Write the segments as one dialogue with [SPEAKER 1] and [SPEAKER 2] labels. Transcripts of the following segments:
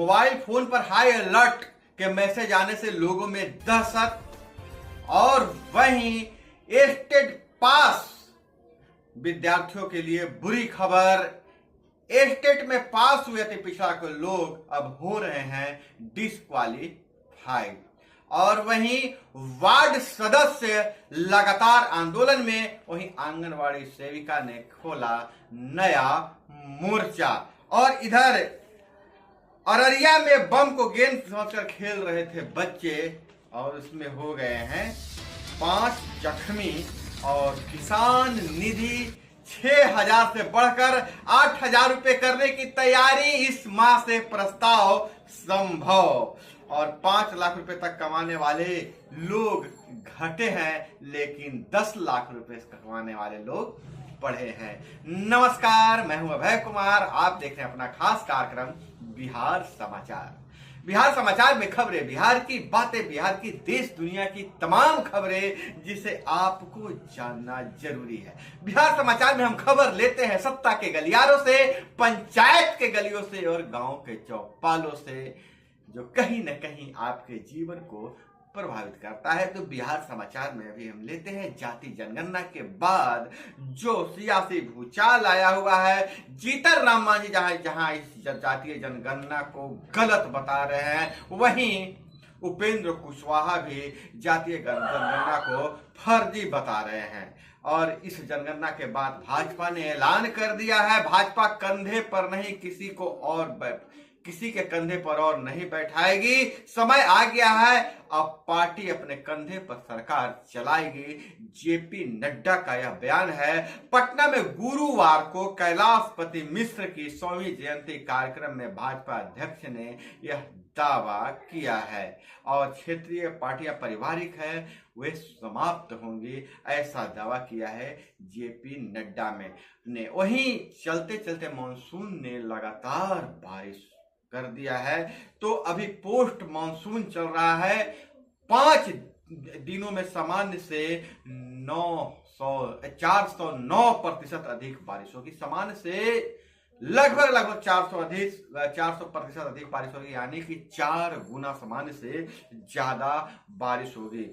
[SPEAKER 1] Mobile phone पर high alert के message आने से लोगों में दहशत, और वहीं स्टेट पास विद्यार्थियों के लिए बुरी खबर। स्टेट में पास हुए अति पिछड़ा के लोग अब हो रहे हैं डिस्क्वालीफाइड। और वहीं वार्ड सदस्य लगातार आंदोलन में, वहीं आंगनवाड़ी सेविका ने खोला नया मोर्चा। और इधर अररिया में बम को गेंद समझकर खेल रहे थे बच्चे और उसमें हो गए हैं 5 जख्मी। और किसान निधि 6,000 से बढ़कर 8,000 रुपए करने की तैयारी, इस माह से प्रस्ताव संभव। और 5 लाख रुपए तक कमाने वाले लोग घटे हैं, लेकिन 10 लाख रुपए कमाने वाले लोग बढ़े हैं। नमस्कार, मैं हूं अभय कुमार, आप देख रहे हैं अपना खास कार्यक्रम बिहार समाचार। बिहार समाचार में खबरें, बिहार की बातें, बिहार की देश दुनिया की तमाम खबरें जिसे आपको जानना जरूरी है। बिहार समाचार में हम खबर लेते हैं सत्ता के गलियारों से, पंचायत के गलियों से और गांव के चौपालों से, जो कहीं न कहीं आपके जीवन को प्रभावित करता है। तो बिहार समाचार में अभी हम लेते हैं जाति जनगणना के बाद जो सियासी भूचाल आया हुआ है। जीतन राम मांझी जहां इस जातीय जनगणना को गलत बता रहे हैं, वहीं उपेंद्र कुशवाहा भी जातीय जनगणना को फर्जी बता रहे हैं। और इस जनगणना के बाद भाजपा ने ऐलान कर दिया है, भाजपा कंधे पर नहीं किसी के कंधे पर और नहीं बैठाएगी। समय आ गया है, अब पार्टी अपने कंधे पर सरकार चलाएगी। जेपी नड्डा का यह बयान है। पटना में गुरुवार को कैलाशपति मिश्र की 100वीं जयंती कार्यक्रम में भाजपा अध्यक्ष ने यह दावा किया है। और क्षेत्रीय पार्टियां पारिवारिक है, वे समाप्त होंगी, ऐसा दावा किया है जेपी नड्डा ने। वहीं चलते चलते मानसून ने लगातार बारिश कर दिया है। तो अभी पोस्ट मानसून चल रहा है। 5 दिनों में सामान्य से 409% अधिक बारिश होगी। सामान्य से लगभग 400% अधिक बारिश होगी, यानी कि 4 गुना सामान्य से ज्यादा बारिश होगी।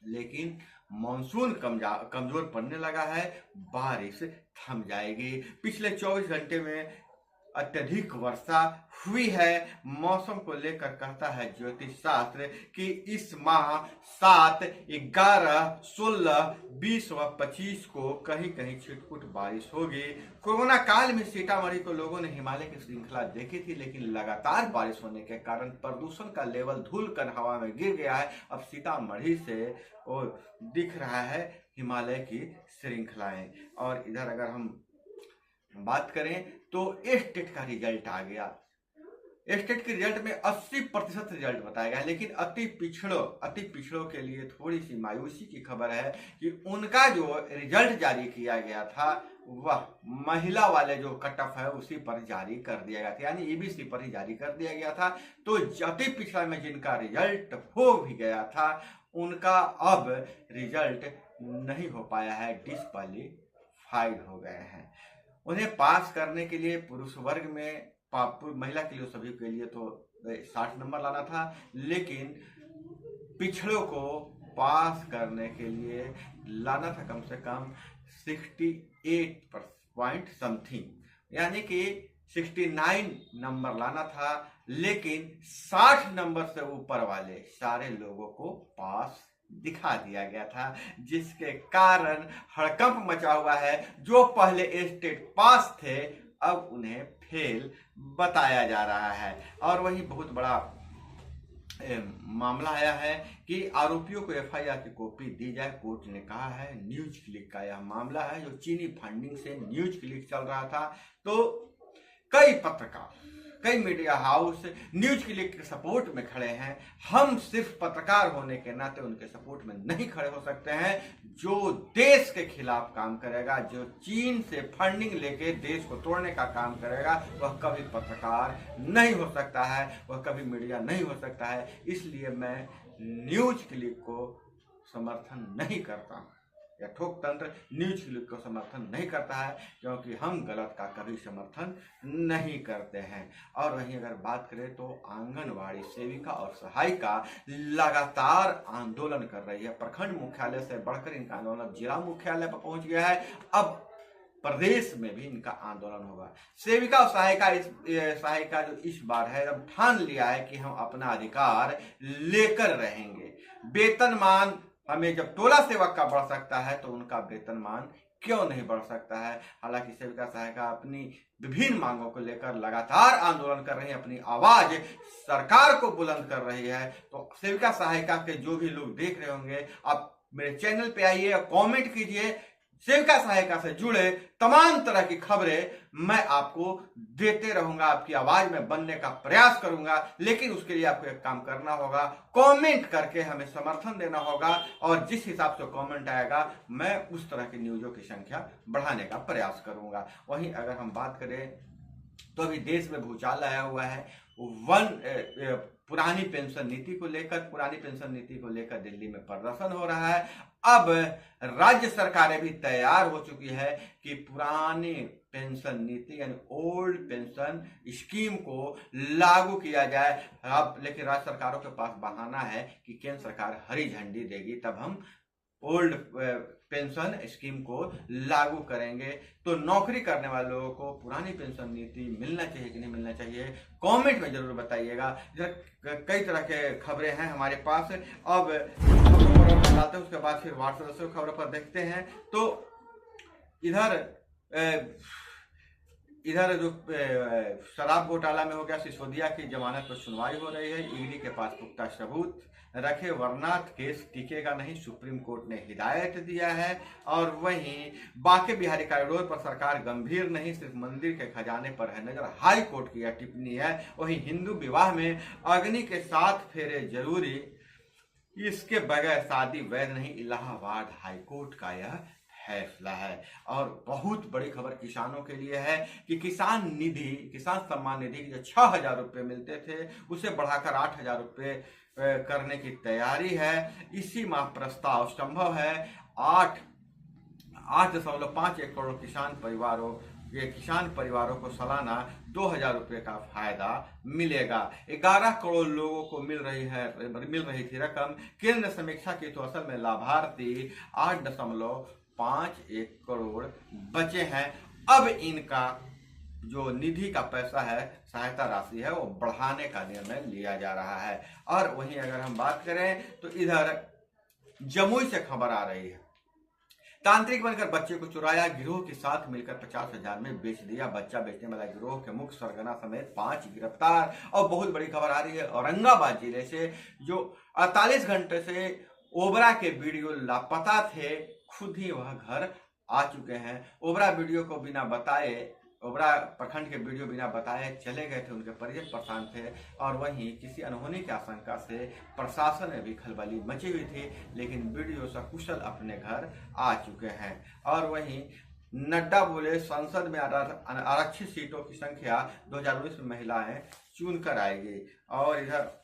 [SPEAKER 1] लेकिन मानसून कमजोर पड़ने लगा है, बारिश थम जाएगी। पिछले 24 घंटे में अत्यधिक वर्षा हुई है। मौसम को लेकर कहता है ज्योतिष शास्त्र कि इस माह 7, 11, 16, 20 व 25 को कहीं कहीं छिटपुट बारिश होगी। कोरोना काल में सीतामढ़ी को लोगों ने हिमालय की श्रृंखला देखी थी, लेकिन लगातार बारिश होने के कारण प्रदूषण का लेवल धूल कर हवा में गिर गया है। अब सीतामढ़ी से दिख रहा है हिमालय की श्रृंखलाएं। और इधर अगर हम बात करें तो स्टेट का रिजल्ट आ गया। स्टेट के रिजल्ट में 80% रिजल्ट बताया गया, लेकिन अति पिछड़ों के लिए थोड़ी सी मायूसी की खबर है कि उनका जो रिजल्ट जारी किया गया था वह महिला वाले जो कट ऑफ है उसी पर जारी कर दिया गया था, यानी ईबीसी पर ही जारी कर दिया गया था। तो अति पिछड़ा में जिनका रिजल्ट हो भी गया था उनका अब रिजल्ट नहीं हो पाया है, डिस्क्वालीफाइड हो गए हैं। उन्हें पास करने के लिए पुरुष वर्ग में, महिला के लिए, सभी के लिए तो 60 नंबर लाना था, लेकिन पिछड़ों को पास करने के लिए लाना था कम से कम 68 पॉइंट समथिंग, यानी कि 69 नंबर लाना था। लेकिन 60 नंबर से ऊपर वाले सारे लोगों को पास दिखा दिया गया था, जिसके कारण हड़कंप मचा हुआ है। जो पहले स्टेट पास थे अब उन्हें फेल बताया जा रहा है। और वही बहुत बड़ा मामला आया है कि आरोपियों को एफआईआर की कॉपी दी जाए, कोर्ट ने कहा है। न्यूज क्लिक का यह मामला है, जो चीनी फंडिंग से न्यूज क्लिक चल रहा था। तो कई पत्रकार, कई मीडिया हाउस न्यूज क्लिक के सपोर्ट में खड़े हैं। हम सिर्फ पत्रकार होने के नाते उनके सपोर्ट में नहीं खड़े हो सकते हैं। जो देश के खिलाफ काम करेगा, जो चीन से फंडिंग लेके देश को तोड़ने का काम करेगा, वह कभी पत्रकार नहीं हो सकता है, वह कभी मीडिया नहीं हो सकता है। इसलिए मैं न्यूज क्लिक को समर्थन नहीं करता हूं। या ठोक तंत्र न्यूज क्लिक को समर्थन नहीं करता है, क्योंकि हम गलत का कभी समर्थन नहीं करते हैं। और वहीं अगर बात करें तो आंगनवाड़ी सेविका और सहायिका लगातार आंदोलन कर रही है। प्रखंड मुख्यालय से बढ़कर इनका आंदोलन जिला मुख्यालय पर पहुंच गया है। अब प्रदेश में भी इनका आंदोलन होगा। सेविका और सहायिका जो इस बार है, अब ठान लिया है कि हम अपना अधिकार लेकर रहेंगे। वेतनमान हमें जब टोला सेवक का बढ़ सकता है तो उनका वेतनमान क्यों नहीं बढ़ सकता है। हालांकि सेविका सहायिका अपनी विभिन्न मांगों को लेकर लगातार आंदोलन कर रही है, अपनी आवाज सरकार को बुलंद कर रही है। तो सेविका सहायिका के जो भी लोग देख रहे होंगे, आप मेरे चैनल पे आइए और कमेंट कीजिए। सेविका सहायिका से जुड़े तमाम तरह की खबरें मैं आपको देते रहूंगा, आपकी आवाज में बनने का प्रयास करूंगा। लेकिन उसके लिए आपको एक काम करना होगा, कमेंट करके हमें समर्थन देना होगा, और जिस हिसाब से कमेंट आएगा मैं उस तरह की न्यूज़ों की संख्या बढ़ाने का प्रयास करूंगा। वहीं अगर हम बात करें तो अभी देश में भूचाल आया हुआ है। पुरानी पेंशन नीति को लेकर दिल्ली में प्रदर्शन हो रहा है। अब राज्य सरकारें भी तैयार हो चुकी है कि पुरानी पेंशन नीति यानी ओल्ड पेंशन स्कीम को लागू किया जाए। अब लेकिन राज्य सरकारों के पास बहाना है कि केंद्र सरकार हरी झंडी देगी तब हम ओल्ड पेंशन स्कीम को लागू करेंगे। तो नौकरी करने वाले लोगों को पुरानी पेंशन नीति मिलना चाहिए कि नहीं मिलना चाहिए, कमेंट में जरूर बताइएगा। कई तरह के खबरें हैं हमारे पास। अब खबरों पर डालते हैं, उसके बाद फिर वार्ड सदस्यों की खबरों पर देखते हैं। तो इधर जो शराब घोटाला में हो गया, सिसोदिया की जमानत पर सुनवाई हो रही है। ईडी के पास पुख्ता सबूत रखे वरना केस टिकेगा नहीं, सुप्रीम कोर्ट ने हिदायत दिया है। और वहीं बांके बिहारी कॉरिडोर पर सरकार गंभीर नहीं, सिर्फ मंदिर के खजाने पर है नजर, हाई कोर्ट की यह टिप्पणी है। वहीं हिंदू विवाह में अग्नि के 7 फेरे जरूरी, इसके बगैर शादी वैध नहीं, इलाहाबाद हाई कोर्ट का यह फैसला है। और बहुत बड़ी खबर किसानों के लिए है कि किसान सम्मान निधि जो 6,000 रुपये मिलते थे उसे बढ़ाकर 8,000 रुपये करने की तैयारी है। इसी माह प्रस्ताव संभव है। 8.5 करोड़ किसान परिवारों को सालाना 2,000 रुपये का फायदा मिलेगा। 11 करोड़ लोगों को मिल रही थी रकम। केंद्र ने समीक्षा की तो असल में लाभार्थी 8.51 करोड़ बचे हैं। अब इनका जो निधि का पैसा है, सहायता राशि है, वो बढ़ाने का निर्णय लिया जा रहा है। और वहीं अगर हम बात करें तो इधर जमुई से खबर आ रही है, तांत्रिक बनकर बच्चे को चुराया, गिरोह के साथ मिलकर 50,000 में बेच दिया। बच्चा बेचने वाला गिरोह के मुख्य सरगना समेत 5 गिरफ्तार। और बहुत बड़ी खबर आ रही है औरंगाबाद जिले से, जो 48 घंटे से ओबरा के वीडियो लापता थे, खुद ही वह घर आ चुके हैं। ओबरा प्रखंड के वीडियो बिना बताए चले गए थे, उनके परिजन परेशान थे। और वहीं किसी अनहोनी की आशंका से प्रशासन में भी खलबली मची हुई थी, लेकिन वीडियो सकुशल अपने घर आ चुके हैं। और वहीं नड्डा बोले संसद में आरक्षित सीटों की संख्या 2019 में महिलाएं चुनकर आएगी। और इधर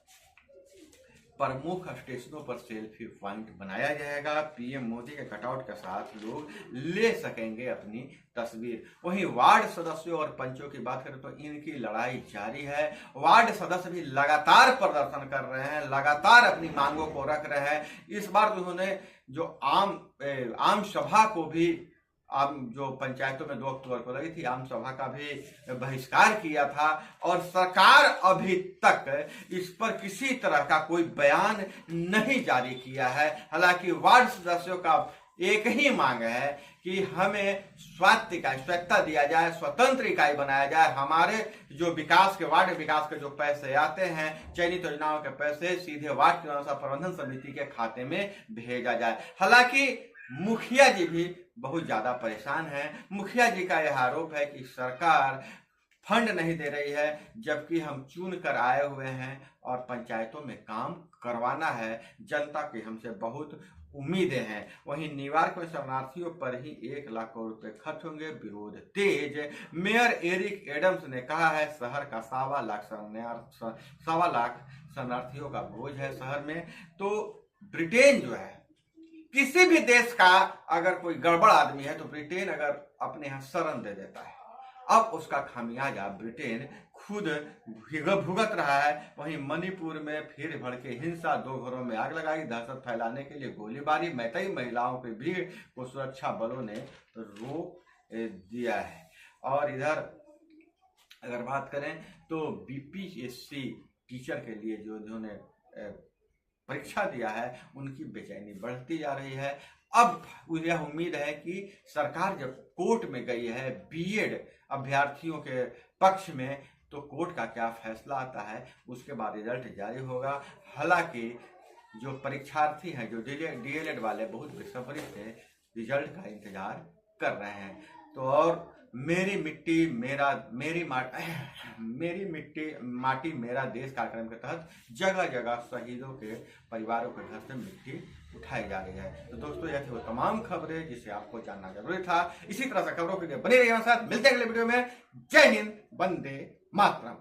[SPEAKER 1] प्रमुख स्टेशनों पर सेल्फी पॉइंट बनाया जाएगा। पीएम मोदी के कटआउट के साथ लोग ले सकेंगे अपनी तस्वीर। वहीं वार्ड सदस्यों और पंचों की बात करें तो इनकी लड़ाई जारी है। वार्ड सदस्य भी लगातार प्रदर्शन कर रहे हैं, लगातार अपनी मांगों को रख रहे हैं। इस बार उन्होंने जो आम सभा को भी, जो पंचायतों में 2 अक्टूबर को लगी थी, आम सभा का भी बहिष्कार किया था। और सरकार अभी तक इस पर किसी तरह का कोई बयान नहीं जारी किया है। हालांकि वार्ड सदस्यों का एक ही मांग है कि हमें स्वायत्तता दिया जाए, स्वतंत्र इकाई बनाया जाए। हमारे जो वार्ड विकास के जो पैसे आते हैं, चयनित योजनाओं के पैसे सीधे वार्ड के अनुसार प्रबंधन समिति के खाते में भेजा जाए। हालांकि मुखिया जी भी बहुत ज्यादा परेशान हैं। मुखिया जी का यह आरोप है कि सरकार फंड नहीं दे रही है, जबकि हम चुन कर आए हुए हैं और पंचायतों में काम करवाना है। जनता की हमसे बहुत उम्मीदें हैं। वहीं न्यूयॉर्क में शरणार्थियों पर ही 1 लाख करोड़ रुपए खर्च होंगे, विरोध तेज। मेयर एरिक एडम्स ने कहा है शहर का 1.25 लाख शरणार्थियों का बोझ है शहर में। तो ब्रिटेन जो है किसी भी देश का अगर कोई गड़बड़ आदमी है तो ब्रिटेन अगर अपने यहां शरण दे देता है। अब उसका खामियाजा ब्रिटेन खुद भुगत रहा है। वहीं मणिपुर में फिर भड़के हिंसा, 2 घरों में आग लगाई, दहशत फैलाने के लिए गोलीबारी, मैतेई महिलाओं की भीड़ को सुरक्षा बलों ने रोक दिया है। और इधर अगर बात करें तो बीपीएससी टीचर के लिए जो जिन्होंने परीक्षा दिया है उनकी बेचैनी बढ़ती जा रही है। अब यह उम्मीद है कि सरकार जब कोर्ट में गई है बीएड अभ्यर्थियों के पक्ष में, तो कोर्ट का क्या फैसला आता है उसके बाद रिजल्ट जारी होगा। हालांकि जो परीक्षार्थी हैं, जो डीएलएड वाले, बहुत बेसब्री से रिजल्ट का इंतजार कर रहे हैं। तो और मेरी मिट्टी माटी मेरा देश कार्यक्रम के तहत जगह जगह शहीदों के परिवारों के घर से मिट्टी उठाई जा रही है। तो दोस्तों, यह थी वो तमाम खबरें जिसे आपको जानना जरूरी था। इसी तरह से खबरों के लिए बने रहिए हमारे साथ। मिलते हैं अगले वीडियो में। जय हिंद, वंदे मातरम।